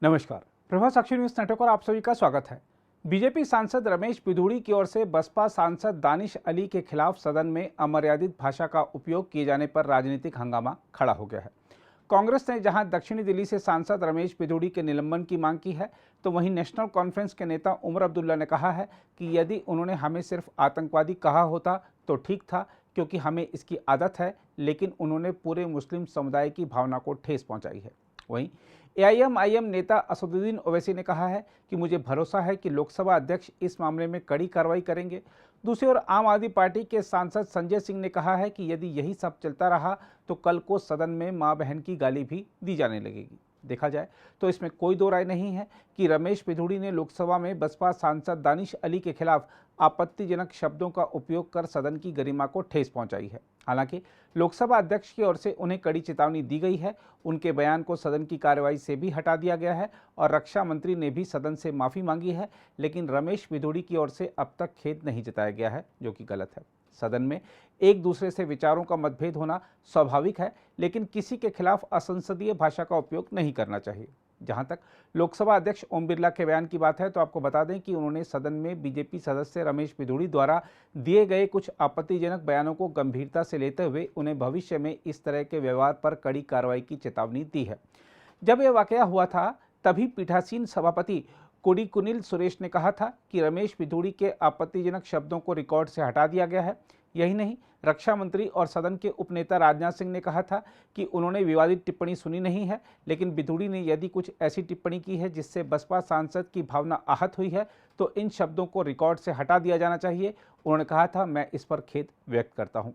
नमस्कार। प्रभा साक्षी news network पर आप सभी का स्वागत है। बीजेपी सांसद रमेश पिधूड़ी की ओर से बसपा सांसद दानिश अली के खिलाफ सदन में अमर्यादित भाषा का उपयोग किए जाने पर राजनीतिक हंगामा खड़ा हो गया है। कांग्रेस ने जहां दक्षिणी दिल्ली से सांसद रमेश पिधूड़ी के निलंबन की मांग की है, तो वहीं नेशनल कॉन्फ्रेंस के नेता उमर अब्दुल्ला ने कहा है कि यदि उन्होंने हमें सिर्फ आतंकवादी कहा होता तो ठीक था, क्योंकि हमें इसकी आदत है, लेकिन उन्होंने पूरे मुस्लिम समुदाय की भावना को ठेस पहुंचाई है। वहीं एआईएमआईएम नेता असदुद्दीन ओवैसी ने कहा है कि मुझे भरोसा है कि लोकसभा अध्यक्ष इस मामले में कड़ी कार्रवाई करेंगे। दूसरी ओर आम आदमी पार्टी के सांसद संजय सिंह ने कहा है कि यदि यही सब चलता रहा तो कल को सदन में मां बहन की गाली भी दी जाने लगेगी। देखा जाए तो इसमें कोई दो राय नहीं है कि रमेश पिधूड़ी ने लोकसभा में बसपा सांसद दानिश अली के खिलाफ आपत्तिजनक शब्दों का उपयोग कर सदन की गरिमा को ठेस पहुंचाई है। हालांकि लोकसभा अध्यक्ष की ओर से उन्हें कड़ी चेतावनी दी गई है। उनके बयान को सदन की कार्यवाही से भी हटा दिया गया है और रक्षा मंत्री ने भी सदन से माफी मांगी है, लेकिन रमेश पिधूड़ी की ओर से अब तक खेद नहीं जताया गया है, जो कि गलत है। सदन में एक दूसरे से विचारों का मतभेद होना स्वाभाविक है, लेकिन किसी के खिलाफ असंसदीय भाषा का उपयोग नहीं करना चाहिए। जहां तक लोकसभा अध्यक्ष ओम बिरला के बयान की बात है, तो आपको बता दें कि उन्होंने सदन में बीजेपी सदस्य रमेश पिधूड़ी द्वारा दिए गए कुछ आपत्तिजनक बयानों को गंभीरता से लेते हुए उन्हें भविष्य में इस तरह के व्यवहार पर कड़ी कार्रवाई की चेतावनी दी है। जब यह वाकया हुआ था, तभी पीठासीन सभापति कोडिकुनिल सुरेश ने कहा था कि रमेश पिधूड़ी के आपत्तिजनक शब्दों को रिकॉर्ड से हटा दिया गया है। यही नहीं, रक्षा मंत्री और सदन के उपनेता राजनाथ सिंह ने कहा था कि उन्होंने विवादित टिप्पणी सुनी नहीं है, लेकिन पिधूड़ी ने यदि कुछ ऐसी टिप्पणी की है जिससे बसपा सांसद की भावना आहत हुई है तो इन शब्दों को रिकॉर्ड से हटा दिया जाना चाहिए। उन्होंने कहा था, मैं इस पर खेद व्यक्त करता हूं।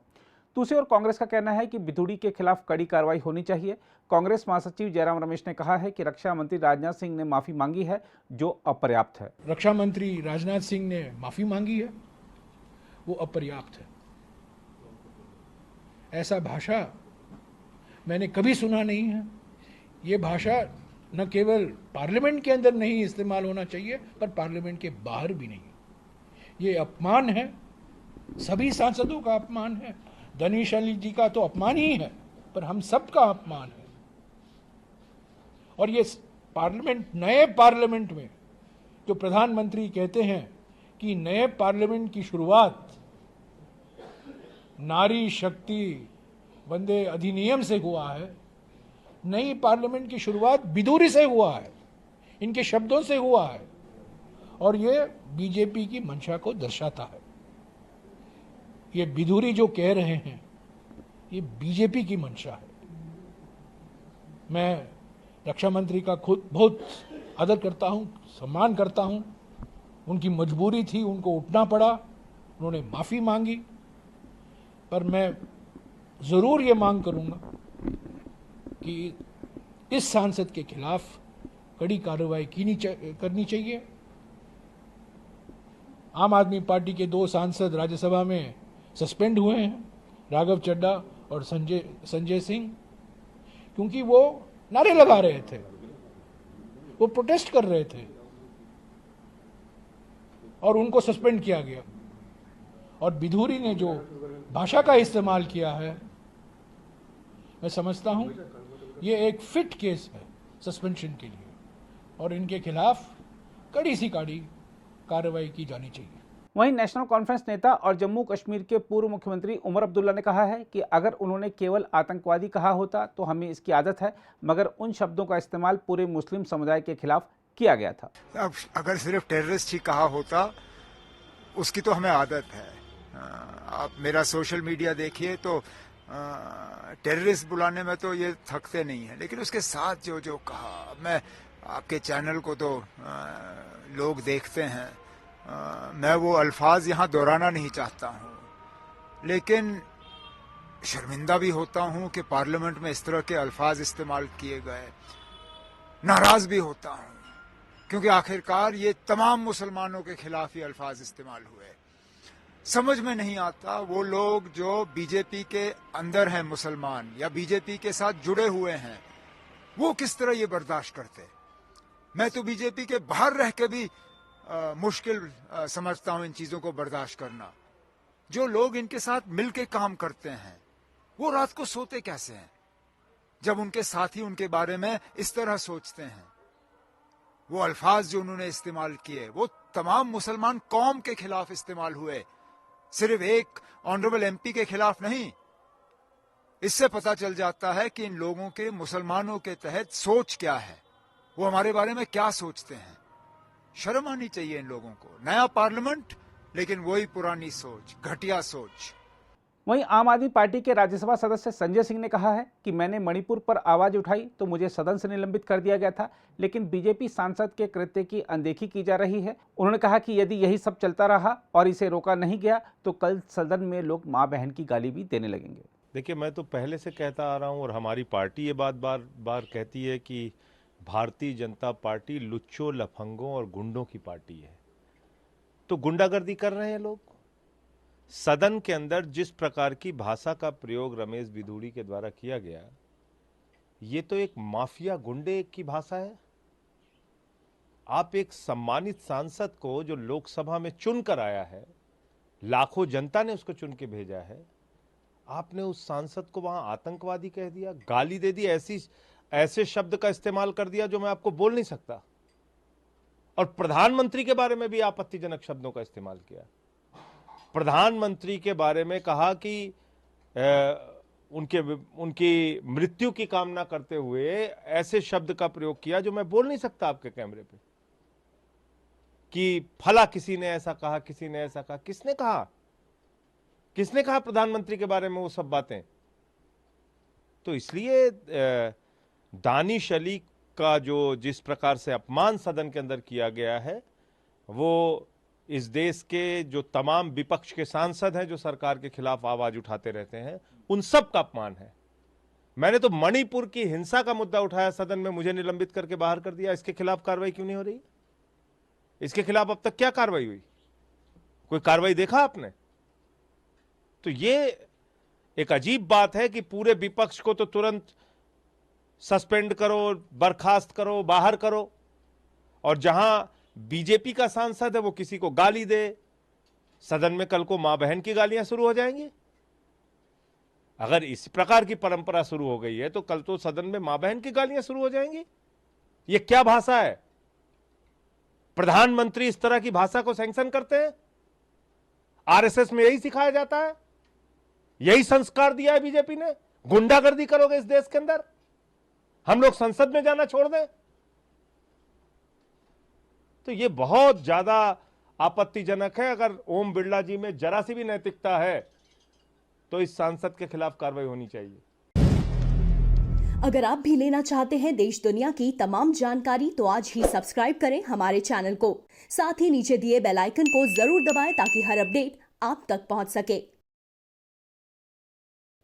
दूसरी ओर कांग्रेस का कहना है कि पिधूड़ी के खिलाफ कड़ी कार्रवाई होनी चाहिए। कांग्रेस महासचिव जयराम रमेश ने कहा है कि रक्षा मंत्री राजनाथ सिंह ने माफी मांगी है, जो अपर्याप्त है। रक्षा मंत्री राजनाथ सिंह ने माफी मांगी है, वो अपर्याप्त है। ऐसा भाषा मैंने कभी सुना नहीं है। ये भाषा न केवल पार्लियामेंट के अंदर नहीं इस्तेमाल होना चाहिए, पर पार्लियामेंट के बाहर भी नहीं। ये अपमान है, सभी सांसदों का अपमान है। दानिश अली जी का तो अपमान ही है, पर हम सब का अपमान है। और ये पार्लियामेंट, नए पार्लियामेंट में जो प्रधानमंत्री कहते हैं कि नए पार्लियामेंट की शुरुआत नारी शक्ति वंदे अधिनियम से हुआ है, नई पार्लियामेंट की शुरुआत पिधूड़ी से हुआ है, इनके शब्दों से हुआ है, और ये बीजेपी की मंशा को दर्शाता है। ये पिधूड़ी जो कह रहे हैं, ये बीजेपी की मंशा है। मैं रक्षा मंत्री का खुद बहुत आदर करता हूं, सम्मान करता हूं। उनकी मजबूरी थी, उनको उठना पड़ा, उन्होंने माफी मांगी, पर मैं जरूर ये मांग करूंगा कि इस सांसद के खिलाफ कड़ी कार्रवाई करनी चाहिए। आम आदमी पार्टी के 2 सांसद राज्यसभा में सस्पेंड हुए हैं, राघव चड्ढा और संजय सिंह, क्योंकि वो नारे लगा रहे थे, वो प्रोटेस्ट कर रहे थे, और उनको सस्पेंड किया गया। और पिधूड़ी ने जो भाषा का इस्तेमाल किया है, मैं समझता हूं ये एक फिट केस है सस्पेंशन के लिए, और इनके खिलाफ कड़ी से कड़ी कार्रवाई की जानी चाहिए। वहीं नेशनल कॉन्फ्रेंस नेता और जम्मू कश्मीर के पूर्व मुख्यमंत्री उमर अब्दुल्ला ने कहा है कि अगर उन्होंने केवल आतंकवादी कहा होता तो हमें इसकी आदत है, मगर उन शब्दों का इस्तेमाल पूरे मुस्लिम समुदाय के खिलाफ किया गया था। अब अगर सिर्फ टेररिस्ट ही कहा होता, उसकी तो हमें आदत है। आप मेरा सोशल मीडिया देखिए तो टेररिस्ट बुलाने में तो ये थकते नहीं है, लेकिन उसके साथ जो जो कहा, मैं आपके चैनल को तो लोग देखते हैं, मैं वो अल्फाज यहाँ दोहराना नहीं चाहता हूँ, लेकिन शर्मिंदा भी होता हूँ कि पार्लियामेंट में इस तरह के अल्फाज इस्तेमाल किए गए। नाराज भी होता हूँ, क्योंकि आखिरकार ये तमाम मुसलमानों के खिलाफ ये अल्फाज इस्तेमाल हुए। समझ में नहीं आता वो लोग जो बीजेपी के अंदर हैं, मुसलमान या बीजेपी के साथ जुड़े हुए हैं, वो किस तरह ये बर्दाश्त करते। मैं तो बीजेपी के बाहर रह के भी मुश्किल समझता हूं इन चीजों को बर्दाश्त करना। जो लोग इनके साथ मिलके काम करते हैं, वो रात को सोते कैसे हैं जब उनके साथी उनके बारे में इस तरह सोचते हैं। वो अल्फाज जो उन्होंने इस्तेमाल किए वो तमाम मुसलमान कौम के खिलाफ इस्तेमाल हुए, सिर्फ एक ऑनरेबल एमपी के खिलाफ नहीं। इससे पता चल जाता है कि इन लोगों के, मुसलमानों के तहत सोच क्या है, वो हमारे बारे में क्या सोचते हैं। शर्म आनी चाहिए इन लोगों को। नया पार्लियामेंट, लेकिन वही पुरानी सोच, घटिया सोच। वहीं आम आदमी पार्टी के राज्यसभा सदस्य संजय सिंह ने कहा है कि मैंने मणिपुर पर आवाज उठाई तो मुझे सदन से निलंबित कर दिया गया था, लेकिन बीजेपी सांसद के कृत्य की अनदेखी की जा रही है। उन्होंने कहा कि यदि यही सब चलता रहा और इसे रोका नहीं गया तो कल सदन में लोग मां बहन की गाली भी देने लगेंगे। देखिए, मैं तो पहले से कहता आ रहा हूं और हमारी पार्टी ये बात बार बार कहती है कि भारतीय जनता पार्टी लुच्चों, लफंगों और गुंडों की पार्टी है। तो गुंडागर्दी कर रहे हैं लोग। सदन के अंदर जिस प्रकार की भाषा का प्रयोग रमेश बिधूड़ी के द्वारा किया गया, ये तो एक माफिया गुंडे की भाषा है। आप एक सम्मानित सांसद को जो लोकसभा में चुनकर आया है, लाखों जनता ने उसको चुन के भेजा है, आपने उस सांसद को वहां आतंकवादी कह दिया, गाली दे दी, ऐसे शब्द का इस्तेमाल कर दिया जो मैं आपको बोल नहीं सकता। और प्रधानमंत्री के बारे में भी आपत्तिजनक शब्दों का इस्तेमाल किया। प्रधानमंत्री के बारे में कहा कि उनकी मृत्यु की कामना करते हुए ऐसे शब्द का प्रयोग किया जो मैं बोल नहीं सकता आपके कैमरे पे, कि फला किसी ने ऐसा कहा, किसी ने ऐसा कहा। किसने कहा? किसने कहा प्रधानमंत्री के बारे में वो सब बातें? तो इसलिए दानिश अली का जो जिस प्रकार से अपमान सदन के अंदर किया गया है, वो इस देश के जो तमाम विपक्ष के सांसद हैं जो सरकार के खिलाफ आवाज उठाते रहते हैं, उन सब का अपमान है। मैंने तो मणिपुर की हिंसा का मुद्दा उठाया सदन में, मुझे निलंबित करके बाहर कर दिया। इसके खिलाफ कार्रवाई क्यों नहीं हो रही? इसके खिलाफ अब तक क्या कार्रवाई हुई? कोई कार्रवाई देखा आपने? तो ये एक अजीब बात है कि पूरे विपक्ष को तो तुरंत सस्पेंड करो, बर्खास्त करो, बाहर करो, और जहां बीजेपी का सांसद है वो किसी को गाली दे, सदन में कल को मां बहन की गालियां शुरू हो जाएंगी। अगर इस प्रकार की परंपरा शुरू हो गई है तो कल तो सदन में मां बहन की गालियां शुरू हो जाएंगी। ये क्या भाषा है? प्रधानमंत्री इस तरह की भाषा को सैंक्शन करते हैं? आरएसएस में यही सिखाया जाता है, यही संस्कार दिया है बीजेपी ने। गुंडागर्दी करोगे इस देश के अंदर, हम लोग संसद में जाना छोड़ दें? तो ये बहुत ज्यादा आपत्तिजनक है। अगर ओम बिरला जी में जरा सी भी नैतिकता है तो इस सांसद के खिलाफ कार्रवाई होनी चाहिए। अगर आप भी लेना चाहते हैं देश दुनिया की तमाम जानकारी तो आज ही सब्सक्राइब करें हमारे चैनल को। साथ ही नीचे दिए बेल आइकन को जरूर दबाएं ताकि हर अपडेट आप तक पहुंच सके।